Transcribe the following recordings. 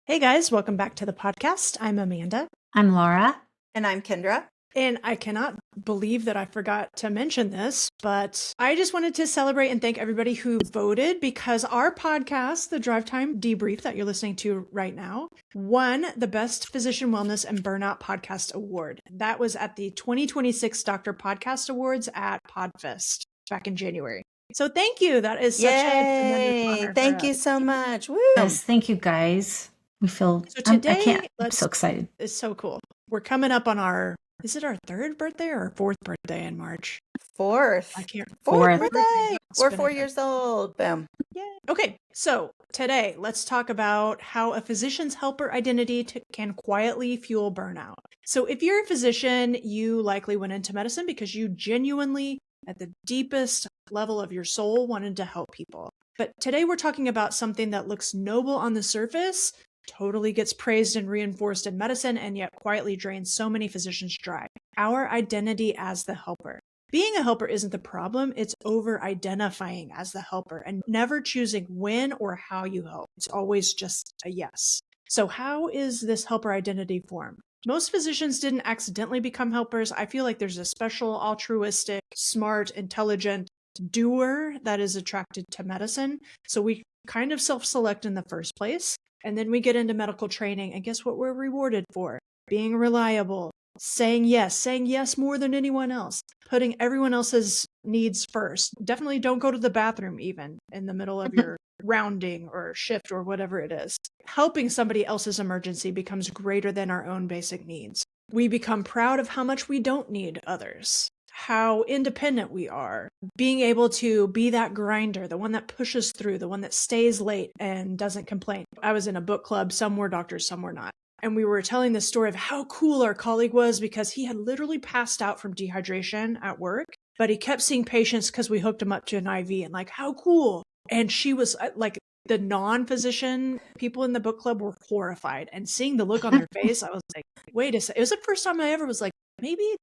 Hey guys, welcome back to the podcast. I'm Amanda. I'm Laura. And I'm Kendra. And I cannot believe that I forgot to mention this, but I just wanted to celebrate and thank everybody who voted because our podcast, the Drive Time Debrief that you're listening to right now, won the Best Physician Wellness and Burnout Podcast Award. That was at the 2026 Doctor Podcast Awards at Podfest back in January. So thank you. That is such a tremendous honor. Thank you so much. Woo. Yes, thank you guys. We feel so today, I'm so excited. It's so cool. We're coming up on is it our third birthday or our fourth birthday in March? Fourth. I can't. Fourth birthday. We're 4 years old. Boom. Yeah. Okay. So today, let's talk about how a physician's helper identity can quietly fuel burnout. So if you're a physician, you likely went into medicine because you genuinely, at the deepest level of your soul, wanted to help people. But today we're talking about something that looks noble on the surface, totally gets praised and reinforced in medicine, and yet quietly drains so many physicians dry. Our identity as the helper. Being a helper isn't the problem, it's over-identifying as the helper and never choosing when or how you help. It's always just a yes. So how is this helper identity formed? Most physicians didn't accidentally become helpers. I feel like there's a special, altruistic, smart, intelligent doer that is attracted to medicine. So we kind of self-select in the first place. And then we get into medical training, and guess what we're rewarded for? Being reliable, saying yes more than anyone else, putting everyone else's needs first. Definitely don't go to the bathroom even in the middle of your rounding or shift or whatever it is. Helping somebody else's emergency becomes greater than our own basic needs. We become proud of how much we don't need others, how independent we are, being able to be that grinder, the one that pushes through, the one that stays late and doesn't complain. I was in a book club, some were doctors, some were not. And we were telling the story of how cool our colleague was because he had literally passed out from dehydration at work, but he kept seeing patients because we hooked him up to an IV and like, how cool. And she was like, the non-physician people in the book club were horrified, and seeing the look on their face, I was like, wait a second. It was the first time I ever was like, maybe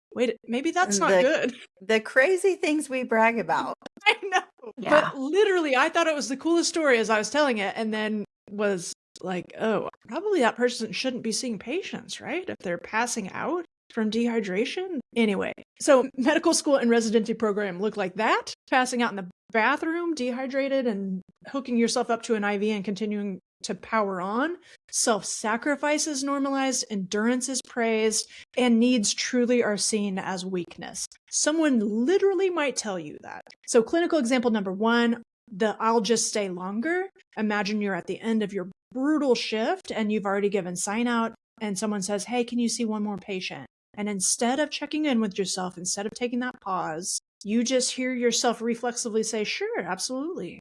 that's not good. The crazy things we brag about. I know. Yeah. But literally, I thought it was the coolest story as I was telling it, and then was like, oh, probably that person shouldn't be seeing patients, right? If they're passing out from dehydration. Anyway, so medical school and residency program look like that. Passing out in the bathroom, dehydrated, and hooking yourself up to an IV and continuing to power on. Self-sacrifice is normalized, endurance is praised, and needs truly are seen as weakness. Someone literally might tell you that. So clinical example number one, the I'll just stay longer. Imagine you're at the end of your brutal shift and you've already given sign out and someone says, hey, can you see one more patient? And instead of checking in with yourself, instead of taking that pause, you just hear yourself reflexively say, sure, absolutely,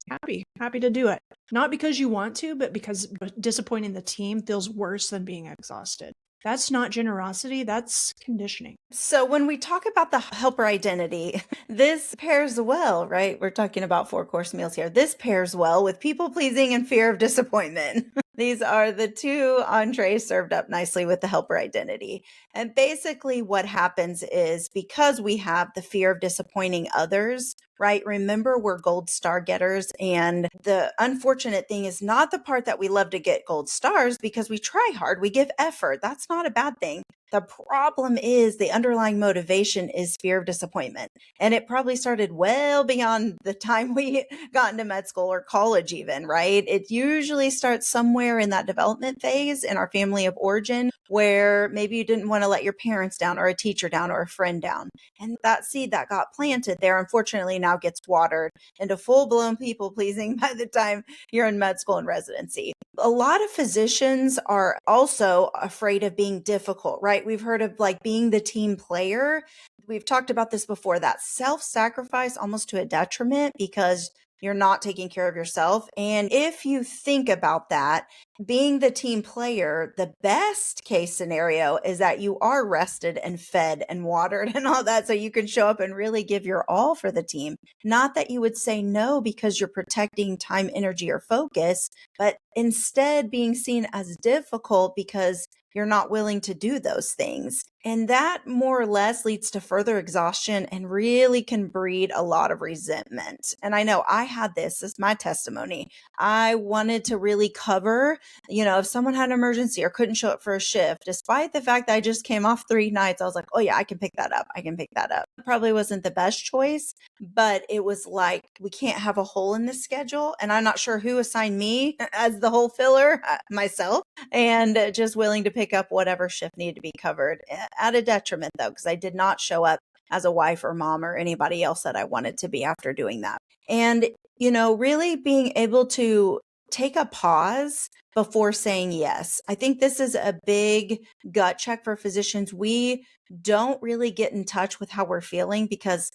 happy to do it. Not because you want to, but because disappointing the team feels worse than being exhausted. That's not generosity, that's conditioning. So when we talk about the helper identity, this pairs well, right? We're talking about 4-course meals here. This pairs well with people pleasing and fear of disappointment. These are the two entrees served up nicely with the helper identity. And basically what happens is because we have the fear of disappointing others, right? Remember, we're gold star getters. And the unfortunate thing is not the part that we love to get gold stars because we try hard, we give effort. That's not a bad thing. The problem is the underlying motivation is fear of disappointment. And it probably started well beyond the time we got into med school or college even, right? It usually starts somewhere in that development phase in our family of origin where maybe you didn't want to let your parents down or a teacher down or a friend down. And that seed that got planted there, unfortunately, now gets watered into full-blown people pleasing by the time you're in med school and residency. A lot of physicians are also afraid of being difficult, right? We've heard of like being the team player. We've talked about this before, that self-sacrifice almost to a detriment because you're not taking care of yourself. And if you think about that, being the team player, the best case scenario is that you are rested and fed and watered and all that so you can show up and really give your all for the team. Not that you would say no because you're protecting time, energy, or focus, but instead being seen as difficult because you're not willing to do those things. And that more or less leads to further exhaustion and really can breed a lot of resentment. And I know I had this is my testimony. I wanted to really cover, if someone had an emergency or couldn't show up for a shift, despite the fact that I just came off 3 nights, I was like, oh yeah, I can pick that up. I can pick that up. It probably wasn't the best choice, but it was like, we can't have a hole in the schedule. And I'm not sure who assigned me as the hole filler, myself, and just willing to pick up whatever shift needed to be covered at a detriment though, because I did not show up as a wife or mom or anybody else that I wanted to be after doing that. And, really being able to take a pause before saying yes. I think this is a big gut check for physicians. We don't really get in touch with how we're feeling because,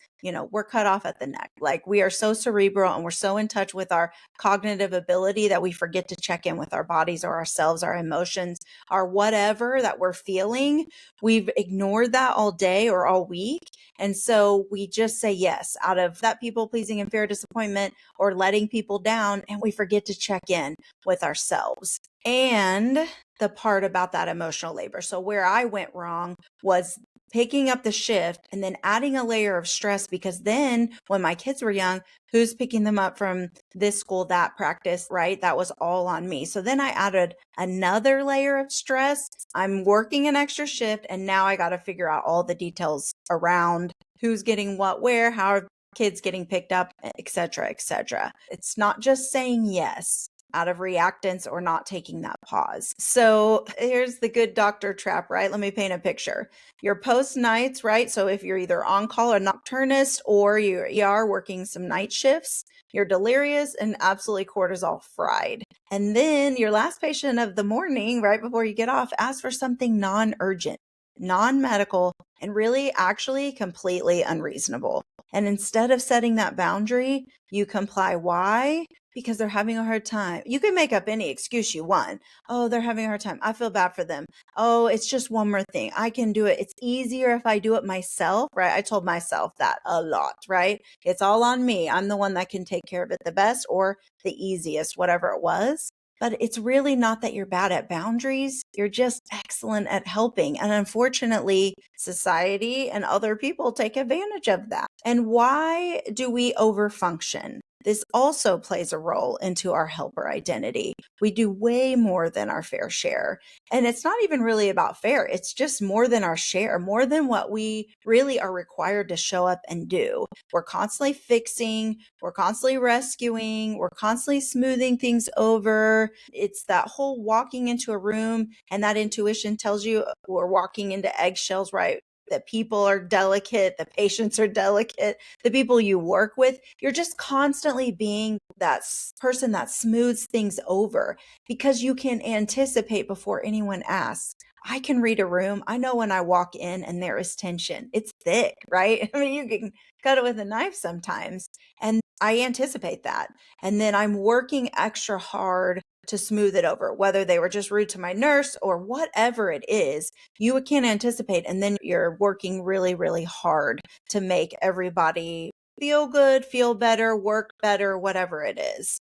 we're cut off at the neck. Like we are so cerebral and we're so in touch with our cognitive ability that we forget to check in with our bodies or ourselves, our emotions, or whatever that we're feeling. We've ignored that all day or all week. And so we just say yes out of that people pleasing and fear of disappointment or letting people down. And we forget to check in with ourselves. And the part about that emotional labor. So where I went wrong was picking up the shift and then adding a layer of stress, because then when my kids were young, who's picking them up from this school, that practice, right? That was all on me. So then I added another layer of stress. I'm working an extra shift and now I got to figure out all the details around who's getting what, where, how are kids getting picked up, et cetera, et cetera. It's not just saying yes out of reactance or not taking that pause. So here's the good doctor trap, right? Let me paint a picture. Your post nights, right? So if you're either on call or nocturnist or you are working some night shifts, you're delirious and absolutely cortisol fried. And then your last patient of the morning, right before you get off, asks for something non-urgent, non-medical, and really actually completely unreasonable. And instead of setting that boundary, you comply. Why? Because they're having a hard time. You can make up any excuse you want. Oh, they're having a hard time. I feel bad for them. Oh, it's just one more thing. I can do it. It's easier if I do it myself, right? I told myself that a lot, right? It's all on me. I'm the one that can take care of it the best or the easiest, whatever it was. But it's really not that you're bad at boundaries. You're just excellent at helping. And unfortunately, society and other people take advantage of that. And why do we overfunction? This also plays a role into our helper identity. We do way more than our fair share. And it's not even really about fair. It's just more than our share, more than what we really are required to show up and do. We're constantly fixing, we're constantly rescuing, we're constantly smoothing things over. It's that whole walking into a room and that intuition tells you we're walking into eggshells, right? That people are delicate, the patients are delicate, the people you work with, you're just constantly being that person that smooths things over because you can anticipate before anyone asks. I can read a room. I know when I walk in and there is tension. It's thick, right? I mean, you can cut it with a knife sometimes. And I anticipate that. And then I'm working extra hard to smooth it over, whether they were just rude to my nurse or whatever it is, you can anticipate. And then you're working really, really hard to make everybody feel good, feel better, work better, whatever it is.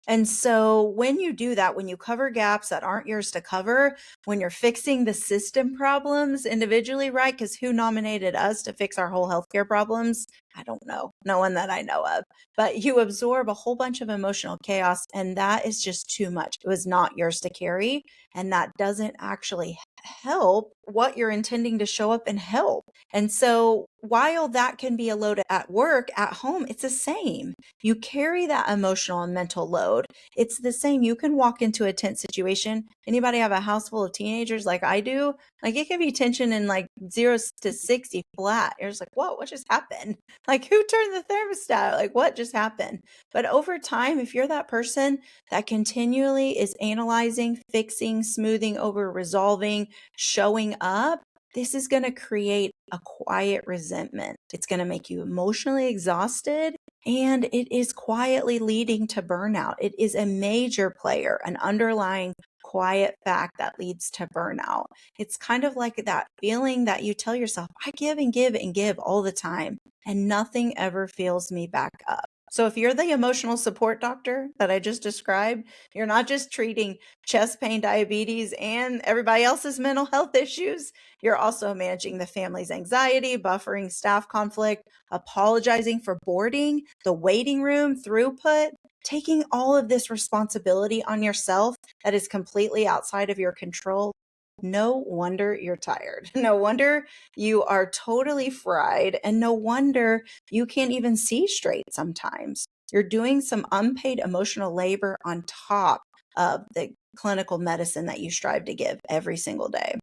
And so when you do that, when you cover gaps that aren't yours to cover, when you're fixing the system problems individually, right? Because who nominated us to fix our whole healthcare problems? I don't know. No one that I know of. But you absorb a whole bunch of emotional chaos, and that is just too much. It was not yours to carry, and that doesn't actually help what you're intending to show up and help. And so while that can be a load at work, at home, it's the same. You carry that emotional and mental load. It's the same. You can walk into a tense situation. Anybody have a house full of teenagers like I do? Like it can be tension in like 0 to 60 flat. You're just like, whoa, what just happened? Like who turned the thermostat? Like what just happened? But over time, if you're that person that continually is analyzing, fixing, smoothing over, resolving, showing up, this is going to create a quiet resentment. It's going to make you emotionally exhausted, and it is quietly leading to burnout. It is a major player, an underlying quiet fact that leads to burnout. It's kind of like that feeling that you tell yourself, I give and give and give all the time, and nothing ever fills me back up. So if you're the emotional support doctor that I just described, you're not just treating chest pain, diabetes, and everybody else's mental health issues. You're also managing the family's anxiety, buffering staff conflict, apologizing for boarding, the waiting room throughput, taking all of this responsibility on yourself that is completely outside of your control. No wonder you're tired. No wonder you are totally fried. And no wonder you can't even see straight sometimes. You're doing some unpaid emotional labor on top of the clinical medicine that you strive to give every single day.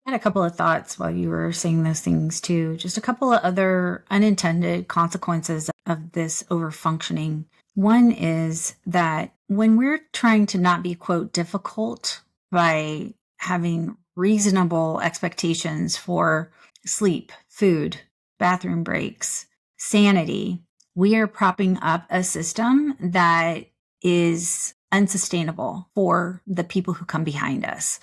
I had a couple of thoughts while you were saying those things too. Just a couple of other unintended consequences of this overfunctioning. One is that when we're trying to not be, quote, difficult by having reasonable expectations for sleep, food, bathroom breaks, sanity, we are propping up a system that is unsustainable for the people who come behind us.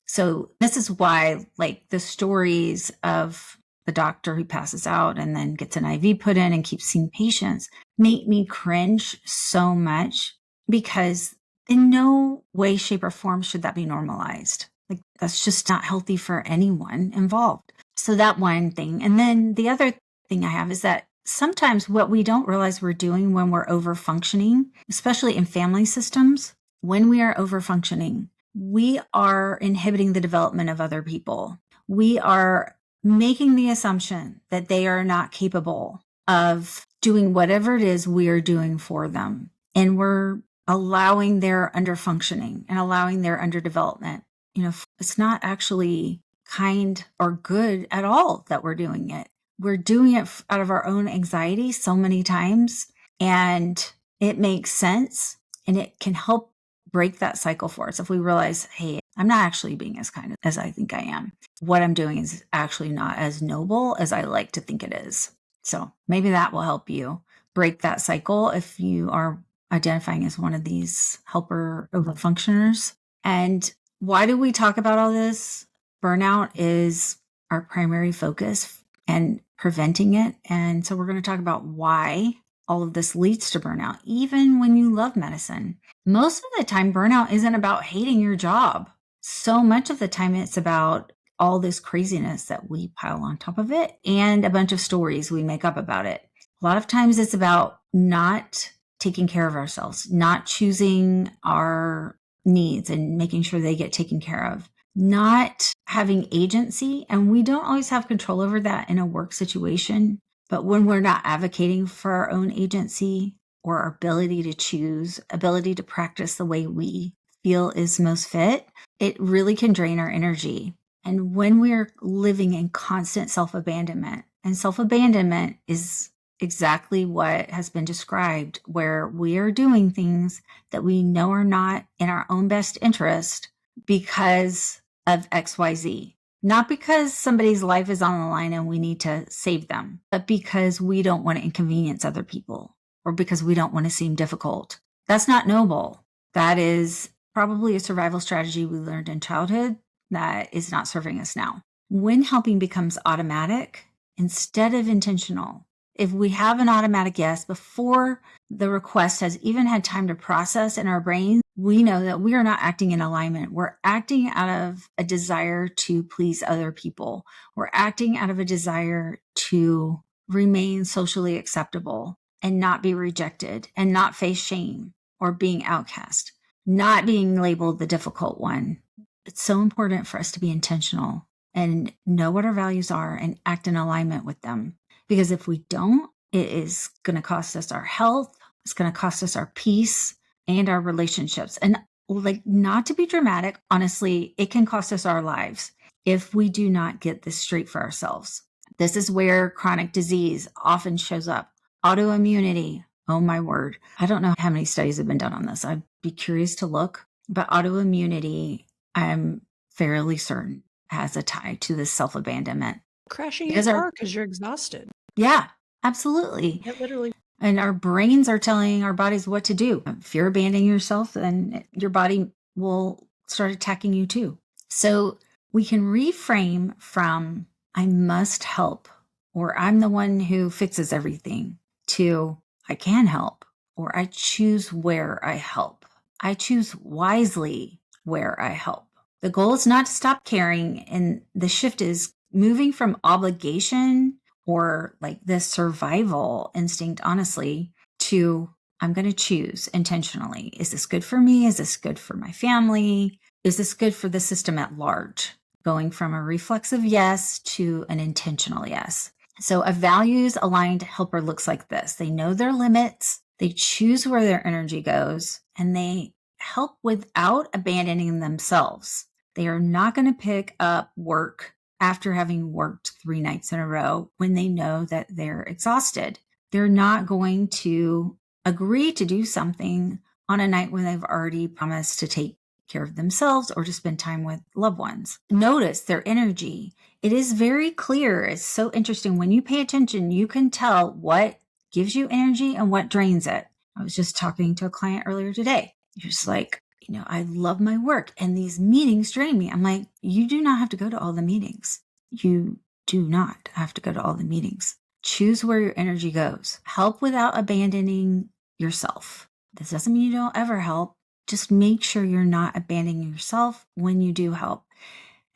So this is why, like, the stories of the doctor who passes out and then gets an IV put in and keeps seeing patients make me cringe so much, because in no way, shape, or form should that be normalized. Like, that's just not healthy for anyone involved. So that one thing. And then the other thing I have is that sometimes what we don't realize we're doing when we're over functioning, especially in family systems, when we are over functioning, we are inhibiting the development of other people. We are making the assumption that they are not capable of doing whatever it is we are doing for them. And we're allowing their underfunctioning and allowing their underdevelopment. You know, it's not actually kind or good at all that we're doing it. We're doing it out of our own anxiety so many times, and it makes sense, and it can help break that cycle for us if we realize, hey, I'm not actually being as kind as I think I am. What I'm doing is actually not as noble as I like to think it is. So maybe that will help you break that cycle if you are identifying as one of these helper overfunctioners. And why do we talk about all this? Burnout is our primary focus and preventing it. And so we're going to talk about why all of this leads to burnout, even when you love medicine. Most of the time, burnout isn't about hating your job. So much of the time, it's about all this craziness that we pile on top of it and a bunch of stories we make up about it. A lot of times it's about not taking care of ourselves, not choosing our needs and making sure they get taken care of, not having agency. And we don't always have control over that in a work situation. But when we're not advocating for our own agency or our ability to choose, ability to practice the way we feel is most fit, it really can drain our energy. And when we're living in constant self-abandonment, and self-abandonment is exactly what has been described, where we are doing things that we know are not in our own best interest because of XYZ. Not because somebody's life is on the line and we need to save them, but because we don't want to inconvenience other people or because we don't want to seem difficult. That's not noble. That is probably a survival strategy we learned in childhood that is not serving us now. When helping becomes automatic instead of intentional, if we have an automatic yes before the request has even had time to process in our brain, we know that we are not acting in alignment. We're acting out of a desire to please other people. We're acting out of a desire to remain socially acceptable and not be rejected and not face shame or being outcast, not being labeled the difficult one. It's so important for us to be intentional and know what our values are and act in alignment with them. Because if we don't, it is going to cost us our health. It's going to cost us our peace and our relationships. And like, not to be dramatic, honestly, it can cost us our lives if we do not get this straight for ourselves. This is where chronic disease often shows up. Autoimmunity. Oh my word. I don't know how many studies have been done on this. I'd be curious to look. But autoimmunity, I'm fairly certain, has a tie to this self-abandonment. Crashing your car because you're exhausted. Yeah, absolutely. Yeah, literally. And our brains are telling our bodies what to do. If you're abandoning yourself, then your body will start attacking you too. So we can reframe from I must help, or I'm the one who fixes everything, to I can help, or I choose where I help. I choose wisely where I help. The goal is not to stop caring, and the shift is moving from obligation or like this survival instinct, honestly, to I'm going to choose intentionally. Is this good for me? Is this good for my family? Is this good for the system at large? Going from a reflexive yes to an intentional yes. So a values aligned helper looks like this. They know their limits, they choose where their energy goes, and they help without abandoning themselves. They are not going to pick up work after having worked 3 nights in a row when they know that they're exhausted. They're not going to agree to do something on a night when they've already promised to take care of themselves or to spend time with loved ones. Notice their energy. It is very clear. It's so interesting. When you pay attention, you can tell what gives you energy and what drains it. I was just talking to a client earlier today. You're just like, I love my work and these meetings drain me. I'm like, you do not have to go to all the meetings. You do not have to go to all the meetings. Choose where your energy goes. Help without abandoning yourself. This doesn't mean you don't ever help. Just make sure you're not abandoning yourself when you do help.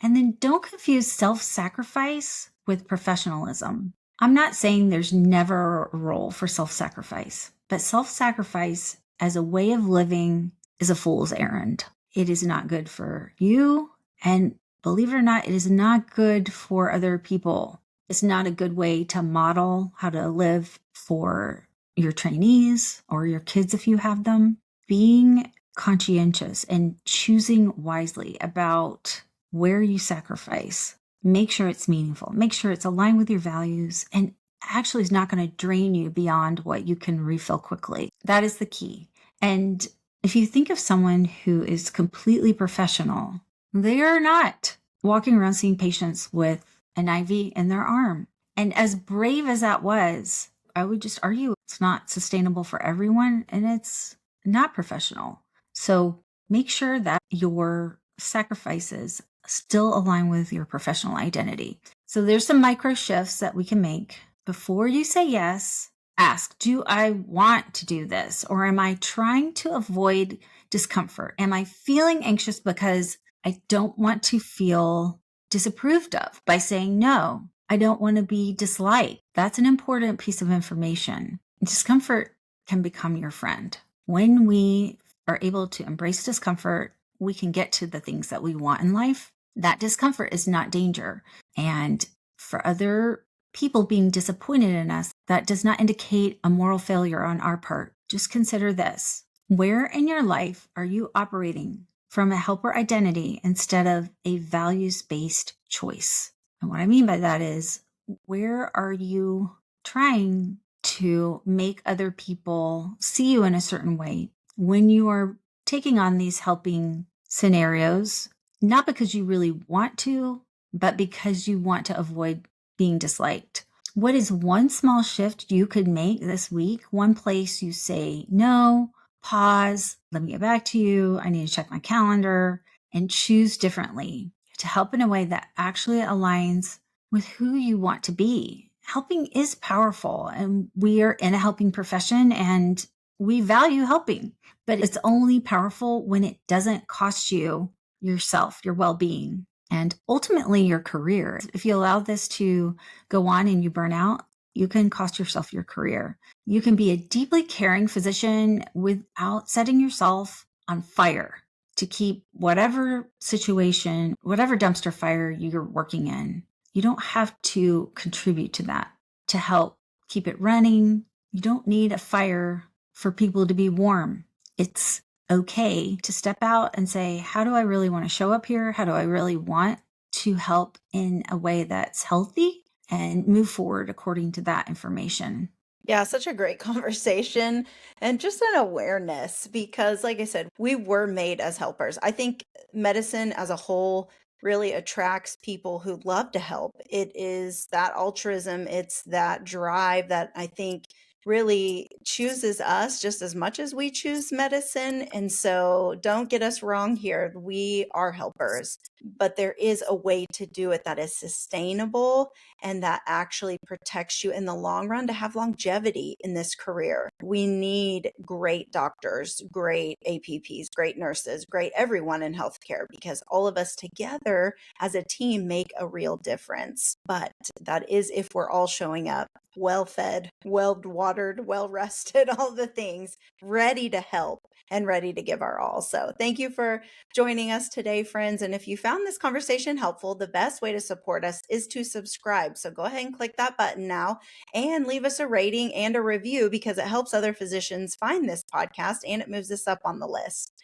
And then don't confuse self-sacrifice with professionalism. I'm not saying there's never a role for self-sacrifice, but self-sacrifice as a way of living is a fool's errand. It is not good for you. And believe it or not, it is not good for other people. It's not a good way to model how to live for your trainees or your kids if you have them. Being conscientious and choosing wisely about where you sacrifice. Make sure it's meaningful. Make sure it's aligned with your values and actually is not going to drain you beyond what you can refill quickly. That is the key. And if you think of someone who is completely professional, they are not walking around seeing patients with an IV in their arm. And as brave as that was, I would just argue it's not sustainable for everyone and it's not professional. So make sure that your sacrifices still align with your professional identity. So there's some micro shifts that we can make. Before you say yes, ask, do I want to do this? Or am I trying to avoid discomfort? Am I feeling anxious because I don't want to feel disapproved of by saying no? I don't want to be disliked. That's an important piece of information. Discomfort can become your friend. When we are able to embrace discomfort, we can get to the things that we want in life. That discomfort is not danger. And for other people being disappointed in us, that does not indicate a moral failure on our part. Just consider this. Where in your life are you operating from a helper identity instead of a values-based choice? And what I mean by that is, where are you trying to make other people see you in a certain way when you are taking on these helping scenarios, not because you really want to, but because you want to avoid being disliked? What is one small shift you could make this week? One place you say, no, pause, let me get back to you. I need to check my calendar, and choose differently to help in a way that actually aligns with who you want to be. Helping is powerful, and we are in a helping profession and we value helping, but it's only powerful when it doesn't cost you yourself, your well-being, and ultimately your career. If you allow this to go on and you burn out, you can cost yourself your career. You can be a deeply caring physician without setting yourself on fire to keep whatever situation, whatever dumpster fire you're working in. You don't have to contribute to that to help keep it running. You don't need a fire for people to be warm. It's okay to step out and say, how do I really want to show up here? How do I really want to help in a way that's healthy, and move forward according to that information? Yeah, such a great conversation and just an awareness because, like I said, we were made as helpers. I think medicine as a whole really attracts people who love to help. It is that altruism, it's that drive that I think really chooses us just as much as we choose medicine. And so don't get us wrong here. We are helpers, but there is a way to do it that is sustainable and that actually protects you in the long run to have longevity in this career. We need great doctors, great APPs, great nurses, great everyone in healthcare, because all of us together as a team make a real difference. But that is if we're all showing up well fed, well watered, well rested, all the things, ready to help and ready to give our all. So thank you for joining us today, friends. And if you found this conversation helpful, the best way to support us is to subscribe. So go ahead and click that button now and leave us a rating and a review, because it helps other physicians find this podcast and it moves us up on the list.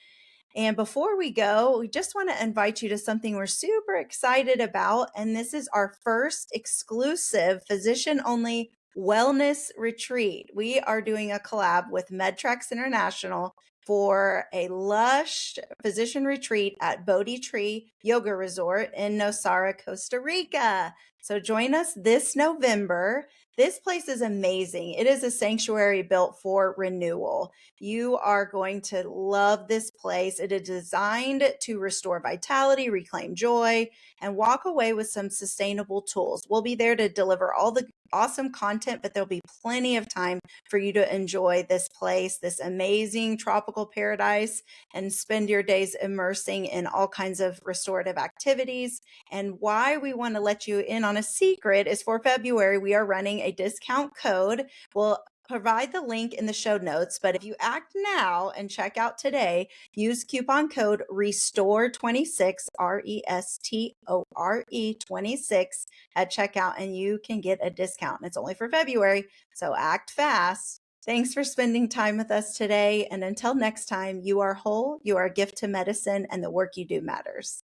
And before we go, we just want to invite you to something we're super excited about. And this is our first exclusive physician-only wellness retreat. We are doing a collab with MedTrax International for a lush physician retreat at Bodhi Tree Yoga Resort in Nosara, Costa Rica. So join us this November. This place is amazing. It is a sanctuary built for renewal. You are going to love this place. It is designed to restore vitality, reclaim joy, and walk away with some sustainable tools. We'll be there to deliver all the awesome content, but there'll be plenty of time for you to enjoy this place, this amazing tropical paradise, and spend your days immersing in all kinds of restorative activities. And why we want to let you in on a secret is for February, we are running a discount code. We'll provide the link in the show notes, but if you act now and check out today, use coupon code RESTORE26, RESTORE 26 at checkout, and you can get a discount. It's only for February, so act fast. Thanks for spending time with us today, and until next time, you are whole, you are a gift to medicine, and the work you do matters.